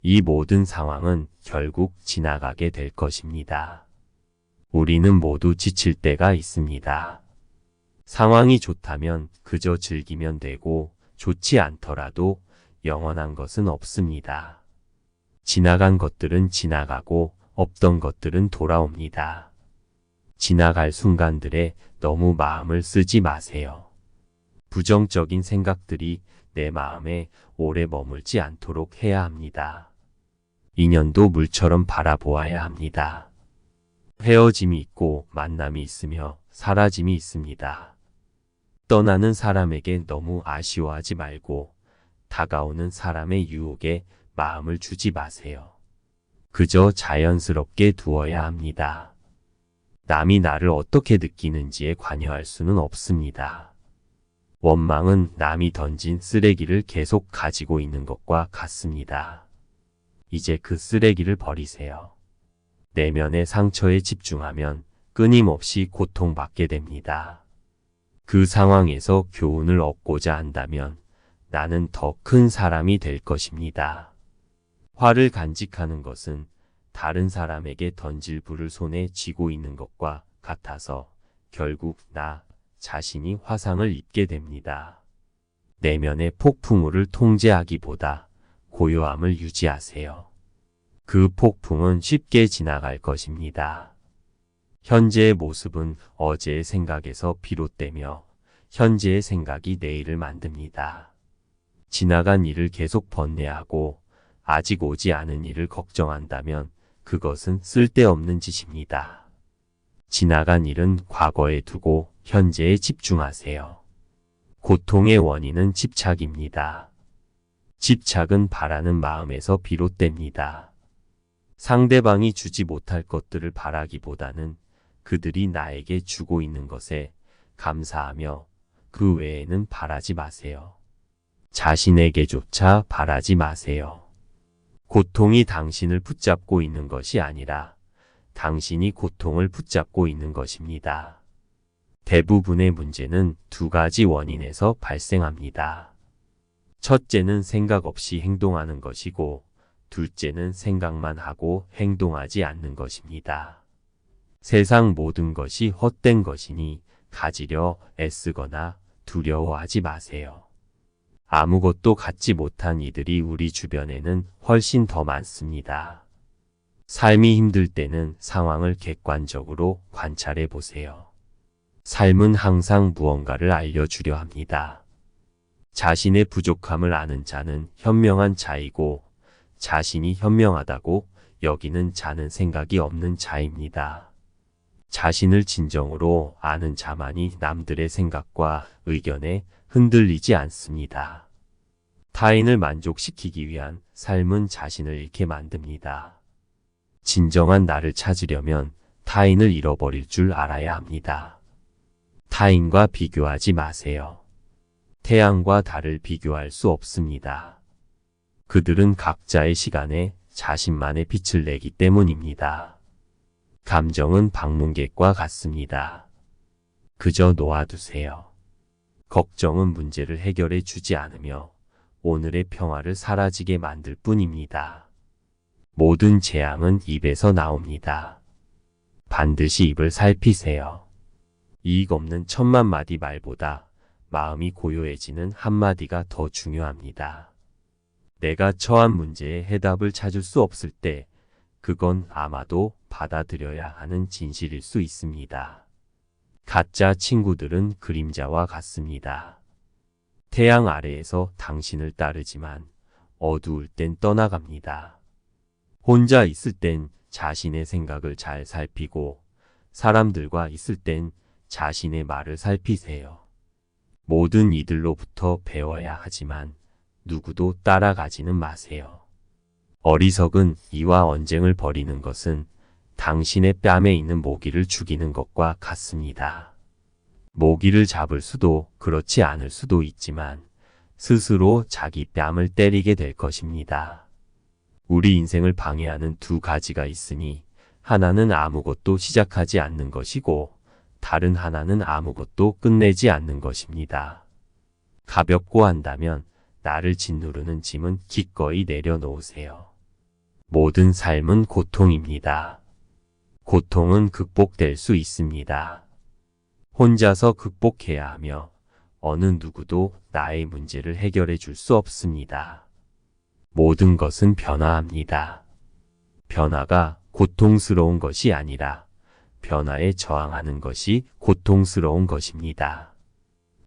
이 모든 상황은 결국 지나가게 될 것입니다. 우리는 모두 지칠 때가 있습니다. 상황이 좋다면 그저 즐기면 되고 좋지 않더라도 영원한 것은 없습니다. 지나간 것들은 지나가고 없던 것들은 돌아옵니다. 지나갈 순간들에 너무 마음을 쓰지 마세요. 부정적인 생각들이 내 마음에 오래 머물지 않도록 해야 합니다. 인연도 물처럼 바라보아야 합니다. 헤어짐이 있고 만남이 있으며 사라짐이 있습니다. 떠나는 사람에게 너무 아쉬워하지 말고 다가오는 사람의 유혹에 마음을 주지 마세요. 그저 자연스럽게 두어야 합니다. 남이 나를 어떻게 느끼는지에 관여할 수는 없습니다. 원망은 남이 던진 쓰레기를 계속 가지고 있는 것과 같습니다. 이제 그 쓰레기를 버리세요. 내면의 상처에 집중하면 끊임없이 고통받게 됩니다. 그 상황에서 교훈을 얻고자 한다면 나는 더 큰 사람이 될 것입니다. 화를 간직하는 것은 다른 사람에게 던질 불을 손에 쥐고 있는 것과 같아서 결국 나 자신이 화상을 입게 됩니다. 내면의 폭풍우를 통제하기보다 고요함을 유지하세요. 그 폭풍은 쉽게 지나갈 것입니다. 현재의 모습은 어제의 생각에서 비롯되며 현재의 생각이 내일을 만듭니다. 지나간 일을 계속 번뇌하고 아직 오지 않은 일을 걱정한다면 그것은 쓸데없는 짓입니다. 지나간 일은 과거에 두고 현재에 집중하세요. 고통의 원인은 집착입니다. 집착은 바라는 마음에서 비롯됩니다. 상대방이 주지 못할 것들을 바라기보다는 그들이 나에게 주고 있는 것에 감사하며 그 외에는 바라지 마세요. 자신에게조차 바라지 마세요. 고통이 당신을 붙잡고 있는 것이 아니라 당신이 고통을 붙잡고 있는 것입니다. 대부분의 문제는 두 가지 원인에서 발생합니다. 첫째는 생각 없이 행동하는 것이고 둘째는 생각만 하고 행동하지 않는 것입니다. 세상 모든 것이 헛된 것이니 가지려 애쓰거나 두려워하지 마세요. 아무것도 갖지 못한 이들이 우리 주변에는 훨씬 더 많습니다. 삶이 힘들 때는 상황을 객관적으로 관찰해 보세요. 삶은 항상 무언가를 알려주려 합니다. 자신의 부족함을 아는 자는 현명한 자이고 자신이 현명하다고 여기는 자는 생각이 없는 자입니다. 자신을 진정으로 아는 자만이 남들의 생각과 의견에 흔들리지 않습니다. 타인을 만족시키기 위한 삶은 자신을 잃게 만듭니다. 진정한 나를 찾으려면 타인을 잃어버릴 줄 알아야 합니다. 타인과 비교하지 마세요. 태양과 달을 비교할 수 없습니다. 그들은 각자의 시간에 자신만의 빛을 내기 때문입니다. 감정은 방문객과 같습니다. 그저 놓아두세요. 걱정은 문제를 해결해 주지 않으며 오늘의 평화를 사라지게 만들 뿐입니다. 모든 재앙은 입에서 나옵니다. 반드시 입을 살피세요. 이익 없는 천만 마디 말보다 마음이 고요해지는 한마디가 더 중요합니다. 내가 처한 문제에 해답을 찾을 수 없을 때 그건 아마도 받아들여야 하는 진실일 수 있습니다. 가짜 친구들은 그림자와 같습니다. 태양 아래에서 당신을 따르지만 어두울 땐 떠나갑니다. 혼자 있을 땐 자신의 생각을 잘 살피고 사람들과 있을 땐 자신의 말을 살피세요. 모든 이들로부터 배워야 하지만 누구도 따라가지는 마세요. 어리석은 이와 언쟁을 벌이는 것은 당신의 뺨에 있는 모기를 죽이는 것과 같습니다. 모기를 잡을 수도 그렇지 않을 수도 있지만 스스로 자기 뺨을 때리게 될 것입니다. 우리 인생을 방해하는 두 가지가 있으니 하나는 아무것도 시작하지 않는 것이고 다른 하나는 아무것도 끝내지 않는 것입니다. 가볍고 한다면 나를 짓누르는 짐은 기꺼이 내려놓으세요. 모든 삶은 고통입니다. 고통은 극복될 수 있습니다. 혼자서 극복해야 하며 어느 누구도 나의 문제를 해결해 줄 수 없습니다. 모든 것은 변화합니다. 변화가 고통스러운 것이 아니라 변화에 저항하는 것이 고통스러운 것입니다.